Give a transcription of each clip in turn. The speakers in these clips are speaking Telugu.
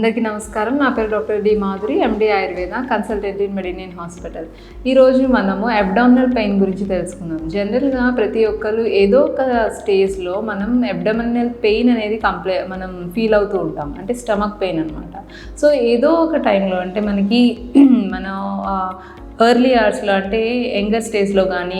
అందరికీ నమస్కారం. నా పేరు doctor D Madhuri, MD Ayurveda, consultant in Medinine hospital. ఈరోజు మనము అబ్డామినల్ పెయిన్ గురించి తెలుసుకుందాం. జనరల్గా ప్రతి ఒక్కరు ఏదో ఒక స్టేజ్లో మనం అబ్డామినల్ పెయిన్ అనేది మనం ఫీల్ అవుతూ ఉంటాం, అంటే స్టమక్ పెయిన్ అనమాట. సో ఏదో ఒక టైంలో అంటే మనకి మనం ఎర్లీ అవర్స్లో అంటే యంగర్ స్టేజ్లో కానీ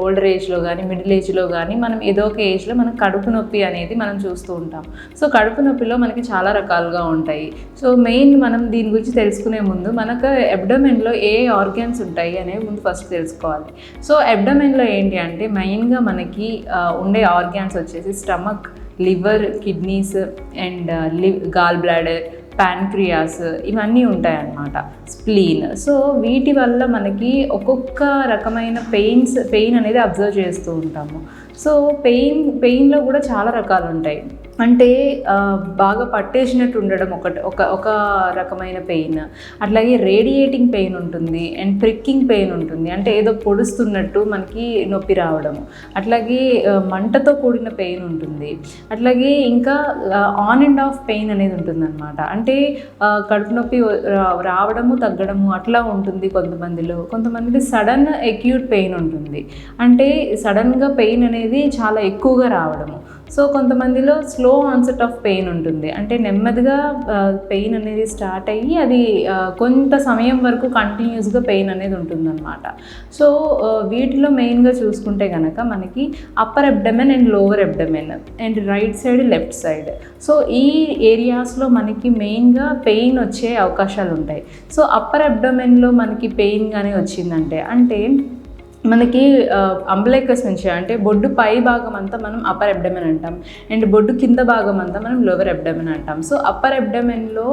ఓల్డర్ ఏజ్లో కానీ మిడిల్ ఏజ్లో కానీ మనం ఏదో ఒక ఏజ్లో మనం కడుపు నొప్పి అనేది మనం చూస్తూ ఉంటాం. సో కడుపు నొప్పిలో మనకి చాలా రకాలుగా ఉంటాయి. సో మెయిన్ మనం దీని గురించి తెలుసుకునే ముందు మనకు అబ్డోమెన్లో ఏ ఆర్గాన్స్ ఉంటాయి అనేవి ముందు ఫస్ట్ తెలుసుకోవాలి. సో అబ్డోమెన్లో ఏంటి అంటే మెయిన్గా మనకి ఉండే ఆర్గాన్స్ వచ్చేసి stomach, liver, kidneys and gall bladder, pancreas ఇవన్నీ ఉంటాయన్నమాట, స్ప్లీన్. సో వీటి వల్ల మనకి ఒక్కొక్క రకమైన పెయిన్ అనేది అబ్జర్వ్ చేస్తూ ఉంటాము. సో పెయిన్లో కూడా చాలా రకాలు ఉంటాయి. అంటే బాగా పట్టేసినట్టు ఉండడం ఒక రకమైన పెయిన్, అట్లాగే రేడియేటింగ్ పెయిన్ ఉంటుంది అండ్ ప్రిక్కింగ్ పెయిన్ ఉంటుంది, అంటే ఏదో పొడుస్తున్నట్టు మనకి నొప్పి రావడము, అట్లాగే మంటతో కూడిన పెయిన్ ఉంటుంది, అట్లాగే ఇంకా ఆన్ అండ్ ఆఫ్ పెయిన్ అనేది ఉంటుందన్నమాట. అంటే కడుపు నొప్పి రావడము తగ్గడము అట్లా ఉంటుంది కొంతమందికి సడన్ అక్యూట్ పెయిన్ ఉంటుంది, అంటే సడన్గా పెయిన్ అనేది చాలా ఎక్కువగా రావడము. సో కొంతమందిలో స్లో ఆన్సెట్ ఆఫ్ పెయిన్ ఉంటుంది, అంటే నెమ్మదిగా పెయిన్ అనేది స్టార్ట్ అయ్యి అది కొంత సమయం వరకు కంటిన్యూస్గా పెయిన్ అనేది ఉంటుందన్నమాట. సో వీటిలో మెయిన్గా చూసుకుంటే కనుక మనకి upper abdomen and lower abdomen and right side, left side. So ఈ ఏరియాస్లో మనకి మెయిన్గా పెయిన్ వచ్చే అవకాశాలు ఉంటాయి. సో అప్పర్ అబ్డమెన్లో మనకి పెయిన్ కానీ వచ్చిందంటే అంటే మనకి అంబ్లైకస్ నుంచి అంటే బొడ్డు పై భాగం అంతా మనం అప్పర్ అబ్డమెన్ అంటాం అండ్ బొడ్డు కింద భాగం అంతా మనం లోవర్ అబ్డమెన్ అంటాం. సో అప్పర్ అబ్డమెన్లో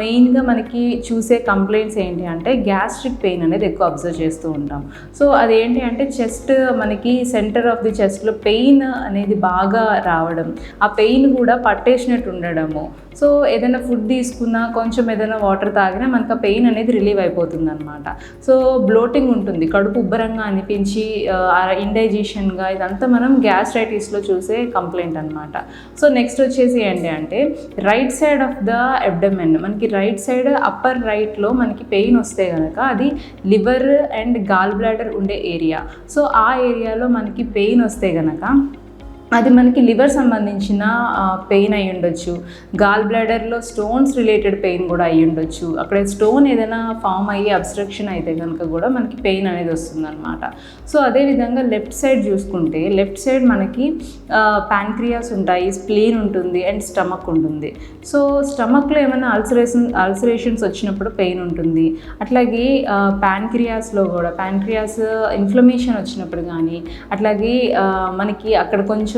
మెయిన్గా మనకి చూసే కంప్లైంట్స్ ఏంటి అంటే గ్యాస్ట్రిక్ పెయిన్ అనేది ఎక్కువ అబ్జర్వ్ చేస్తూ ఉంటాం. సో అదేంటి అంటే చెస్ట్, మనకి సెంటర్ ఆఫ్ ది చెస్ట్లో పెయిన్ అనేది బాగా రావడం, ఆ పెయిన్ కూడా పట్టేసినట్టు ఉండడము. సో ఏదైనా ఫుడ్ తీసుకున్నా, కొంచెం ఏదైనా వాటర్ తాగినా మనకు ఆ పెయిన్ అనేది రిలీవ్ అయిపోతుంది అనమాట. సో బ్లోటింగ్ ఉంటుంది, కడుపు ఉబ్బరంగా అనిపించి ఇండైజెషన్గా, ఇదంతా మనం గ్యాస్ట్రైటిస్లో చూసే కంప్లైంట్ అనమాట. సో నెక్స్ట్ వచ్చేసి ఏంటి అంటే right side of the abdomen, మనకి రైట్ సైడ్ అప్పర్ రైట్లో మనకి పెయిన్ వస్తే కనుక అది లివర్ అండ్ గాల్ బ్లాడర్ ఉండే ఏరియా. సో ఆ ఏరియాలో మనకి పెయిన్ వస్తే కనుక అది మనకి లివర్ సంబంధించిన పెయిన్ అయి ఉండొచ్చు, గాల్ బ్లాడర్లో స్టోన్స్ రిలేటెడ్ పెయిన్ కూడా అయ్యి ఉండొచ్చు. అక్కడ స్టోన్ ఏదైనా ఫామ్ అయ్యి అబ్స్ట్రక్షన్ అయితే కనుక కూడా మనకి పెయిన్ అనేది వస్తుందన్నమాట. సో అదేవిధంగా లెఫ్ట్ సైడ్ చూసుకుంటే లెఫ్ట్ సైడ్ మనకి ప్యాన్క్రియాస్ ఉంటాయి, స్ప్లీన్ ఉంటుంది అండ్ స్టమక్ ఉంటుంది. సో స్టమక్లో ఏమైనా అల్సరేషన్స్ వచ్చినప్పుడు పెయిన్ ఉంటుంది. అట్లాగే ప్యాన్క్రియాస్ ఇన్ఫ్లమేషన్ వచ్చినప్పుడు కానీ, అట్లాగే మనకి అక్కడ కొంచెం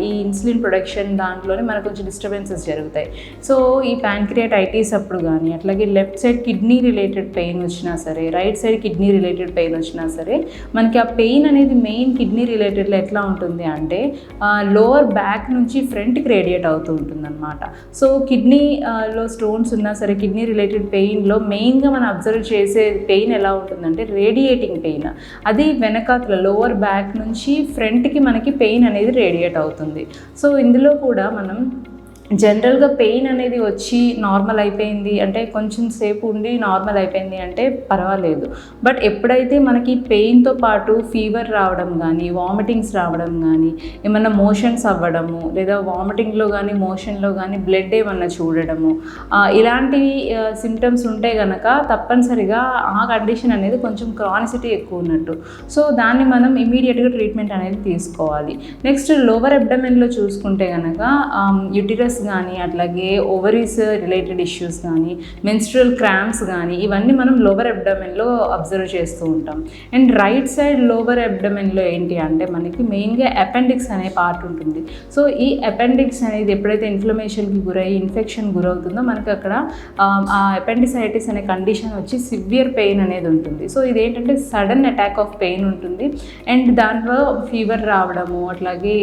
ఈ ఇన్సులిన్ ప్రొడక్షన్ దాంట్లోనే మనకు కొంచెం డిస్టర్బెన్సెస్ జరుగుతాయి. సో ఈ ప్యాన్క్రియాటైటిస్ అప్పుడు కానీ, అట్లాగే left side kidney related pain వచ్చినా సరే, right side kidney related pain వచ్చినా సరే, మనకి ఆ పెయిన్ అనేది మెయిన్ కిడ్నీ రిలేటెడ్లో ఎట్లా ఉంటుంది అంటే లోవర్ బ్యాక్ నుంచి ఫ్రంట్కి రేడియేట్ అవుతూ ఉంటుంది అనమాట. సో కిడ్నీలో స్టోన్స్ ఉన్నా సరే, కిడ్నీ రిలేటెడ్ పెయిన్లో మెయిన్గా మనం అబ్జర్వ్ చేసే పెయిన్ ఎలా ఉంటుందంటే రేడియేటింగ్ పెయిన్. అది వెనకాతల లోవర్ బ్యాక్ నుంచి ఫ్రంట్కి మనకి పెయిన్ అనేది రేడియేట్ అవుతుంది. సో ఇందులో కూడా మనం జనరల్గా పెయిన్ అనేది వచ్చి నార్మల్ అయిపోయింది అంటే కొంచెం సేపు ఉండి నార్మల్ అయిపోయింది అంటే పర్వాలేదు. బట్ ఎప్పుడైతే మనకి పెయిన్తో పాటు ఫీవర్ రావడం కానీ, వామిటింగ్స్ రావడం కానీ, ఏమన్నా మోషన్స్ అవ్వడము, లేదా వామిటింగ్లో కానీ మోషన్లో కానీ బ్లడ్ ఏమన్నా చూడడము, ఇలాంటివి సిమ్టమ్స్ ఉంటే కనుక తప్పనిసరిగా ఆ కండిషన్ అనేది కొంచెం క్రానిసిటీ ఎక్కువ ఉన్నట్టు. సో దాన్ని మనం ఇమీడియట్గా ట్రీట్మెంట్ అనేది తీసుకోవాలి. నెక్స్ట్ లోవర్ అబ్డమెన్లో చూసుకుంటే కనుక యూటిరస్ కానీ, అట్లాగే ఓవరీస్ రిలేటెడ్ ఇష్యూస్ కానీ, మెన్స్ట్రువల్ క్రాంప్స్ కానీ, ఇవన్నీ మనం లోవర్ అబ్డమెన్లో అబ్జర్వ్ చేస్తూ ఉంటాం. అండ్ రైట్ సైడ్ లోవర్ అబ్డమెన్లో ఏంటి అంటే మనకి మెయిన్గా అపెండిక్స్ అనే పార్ట్ ఉంటుంది. సో ఈ అపెండిక్స్ అనేది ఎప్పుడైతే ఇన్ఫ్లమేషన్కి గురయ్యి ఇన్ఫెక్షన్ గురవుతుందో మనకి అక్కడ ఆ అపెండిసైటిస్ అనే కండిషన్ వచ్చి సివియర్ పెయిన్ అనేది ఉంటుంది. సో ఇదేంటంటే సడన్ అటాక్ ఆఫ్ పెయిన్ ఉంటుంది అండ్ దాంట్లో ఫీవర్ రావడము, అట్లాగే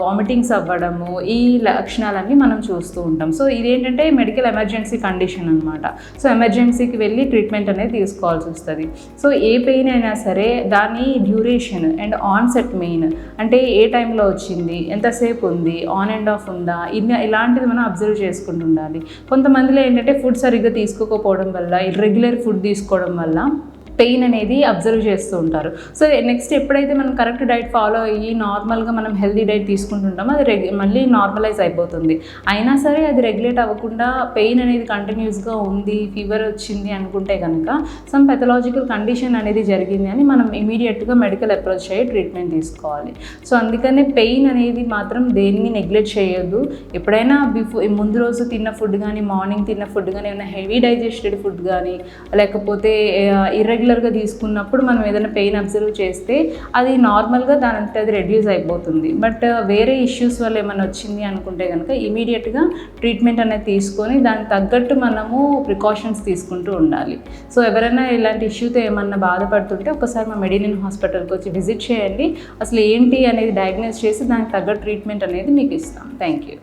వామిటింగ్స్ అవ్వడము, ఈ లక్షణాలన్నీ మనం చూస్తూ ఉంటాం. సో ఇదేంటంటే మెడికల్ ఎమర్జెన్సీ కండిషన్ అనమాట. సో ఎమర్జెన్సీకి వెళ్ళి ట్రీట్మెంట్ అనేది తీసుకోవాల్సి వస్తుంది. సో ఏ పెయిన్ అయినా సరే దాని డ్యూరేషన్ అండ్ ఆన్సెట్ మెయిన్, అంటే ఏ టైంలో వచ్చింది, ఎంతసేపు ఉంది, ఆన్ అండ్ ఆఫ్ ఉందా, ఇలాంటిది మనం అబ్జర్వ్ చేసుకుంటూ ఉండాలి. కొంతమందిలో ఏంటంటే ఫుడ్ సరిగ్గా తీసుకోకపోవడం వల్ల, ఇర్రెగ్యులర్ ఫుడ్ తీసుకోవడం వల్ల పెయిన్ అనేది అబ్జర్వ్ చేస్తూ ఉంటారు. సో నెక్స్ట్ ఎప్పుడైతే మనం కరెక్ట్ డైట్ ఫాలో అయ్యి నార్మల్గా మనం హెల్తీ డైట్ తీసుకుంటుంటామో అది మళ్ళీ నార్మలైజ్ అయిపోతుంది. అయినా సరే అది రెగ్యులేట్ అవ్వకుండా పెయిన్ అనేది కంటిన్యూస్గా ఉంది, ఫీవర్ వచ్చింది అనుకుంటే కనుక సమ్ పెథలాజికల్ కండిషన్ అనేది జరిగింది అని మనం ఇమీడియట్గా మెడికల్ అప్రోచ్ అయ్యి ట్రీట్మెంట్ తీసుకోవాలి. సో అందుకనే పెయిన్ అనేది మాత్రం దేన్ని నెగ్లెక్ట్ చేయొద్దు. ఎప్పుడైనా ముందు రోజు తిన్న ఫుడ్ కానీ, మార్నింగ్ తిన్న ఫుడ్ కానీ, ఏమైనా హెవీ డైజెస్టెడ్ ఫుడ్ కానీ, లేకపోతే రెగ్యులర్గా తీసుకున్నప్పుడు మనం ఏదైనా పెయిన్ అబ్జర్వ్ చేస్తే అది నార్మల్గా దానంతా అది రెడ్యూస్ అయిపోతుంది. బట్ వేరే ఇష్యూస్ వల్ల ఏమైనా వచ్చింది అనుకుంటే కనుక ఇమీడియట్గా ట్రీట్మెంట్ అనేది తీసుకొని దానికి తగ్గట్టు మనము ప్రికాషన్స్ తీసుకుంటూ ఉండాలి. సో ఎవరైనా ఇలాంటి ఇష్యూతో ఏమన్నా బాధపడుతుంటే ఒకసారి మా మెడినిన్ హాస్పిటల్కి వచ్చి విజిట్ చేయండి. అసలు ఏంటి అనేది డయాగ్నోస్ చేసి దానికి తగ్గట్టు ట్రీట్మెంట్ అనేది మీకు ఇస్తాం. Thank you.